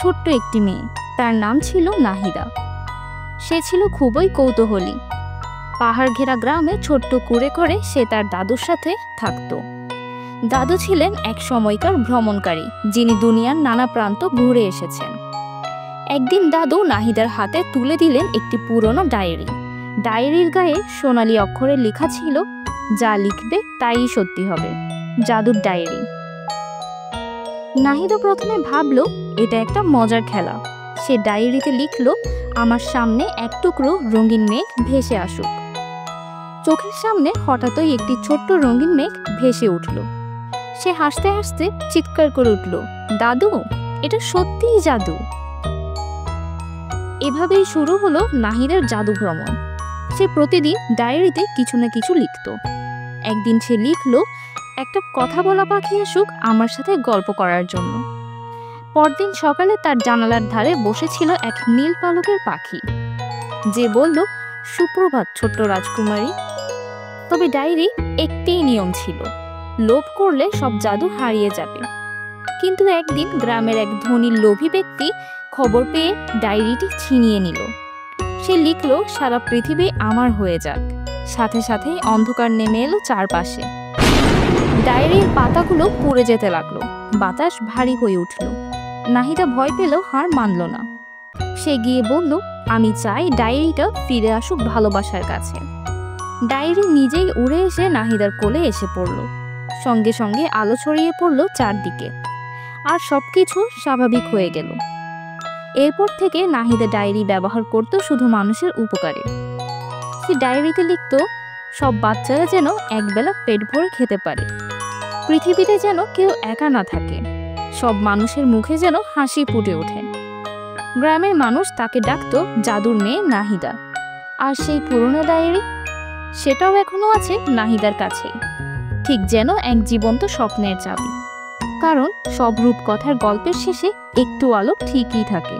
ছোট্ট একটি মেয়ে, তার নাম ছিল নাহিদা। সে ছিল খুবই কৌতূহলী। পাহাড় ঘেরা গ্রামে ছোট্ট কুঁড়ে করে সে তার দাদুর সাথে থাকত। দাদু ছিলেন এক সময়কার ভ্রমণকারী, যিনি দুনিয়ার নানা প্রান্ত ঘুরে এসেছেন। একদিন দাদু নাহিদার হাতে তুলে দিলেন একটি পুরনো ডায়েরি। ডায়েরির গায়ে সোনালি অক্ষরে লেখা ছিল, যা লিখবে তাই সত্যি হবে। জাদুর ডায়েরি। নাহিদা প্রথমে ভাবল এটা একটা মজার খেলা। সে ডায়েরিতে লিখল, আমার সামনে এক টুকরো রঙিন মেঘ ভেসে আসুক। চোখের সামনে হঠাৎই একটি ছোট্ট রঙিন মেঘ ভেসে উঠল। সে হাসতে হাসতে চিৎকার করে উঠল, দাদু, এটা সত্যিই জাদু। এভাবেই শুরু হলো নাহিদার জাদু ভ্রমণ। সে প্রতিদিন ডায়েরিতে কিছু না কিছু লিখত। একদিন সে লিখল, একটা কথা বলা পাখি আসুক আমার সাথে গল্প করার জন্য। পরদিন সকালে তার জানালার ধারে বসেছিল এক নীল পালকের পাখি, যে বলল, সুপ্রভাত ছোট্ট রাজকুমারী। তবে ডায়েরি একটিই নিয়ম ছিল, লোভ করলে সব জাদু হারিয়ে যাবে। কিন্তু একদিন গ্রামের এক ধনী লোভী ব্যক্তি খবর পেয়ে ডায়েরিটি ছিনিয়ে নিল। সে লিখল, সারা পৃথিবী আমার হয়ে যাক। সাথে সাথেই অন্ধকার নেমে এলো চারপাশে। ডায়েরির পাতাগুলো পুড়ে যেতে লাগলো। বাতাস ভারী হয়ে উঠল। নাহিদা ভয় পেলেও হার মানল না। সে গিয়ে বলল, আমি চাই ডায়েরিটা ফিরে আসুক ভালোবাসার কাছে। ডায়েরি নিজেই উড়ে এসে নাহিদার কোলে এসে পড়ল। সঙ্গে সঙ্গে আলো ছড়িয়ে পড়ল চারদিকে, আর সবকিছু স্বাভাবিক হয়ে গেল। এরপর থেকে নাহিদা ডায়েরি ব্যবহার করত শুধু মানুষের উপকারে। সে ডায়েরিতে লিখত, সব বাচ্চারা যেন একবেলা পেট ভরে খেতে পারে, পৃথিবীতে যেন কেউ একা না থাকে, সব মানুষের মুখে যেন হাসি ফুটে ওঠে। গ্রামের মানুষ তাকে ডাকত জাদুর মেয়ে নাহিদা। আর সেই পুরনো ডায়েরি, সেটাও এখনো আছে নাহিদার কাছে, ঠিক যেন এক জীবন্ত স্বপ্নের চাবি। কারণ সব রূপকথার গল্পের শেষে একটু আলো ঠিকই থাকে।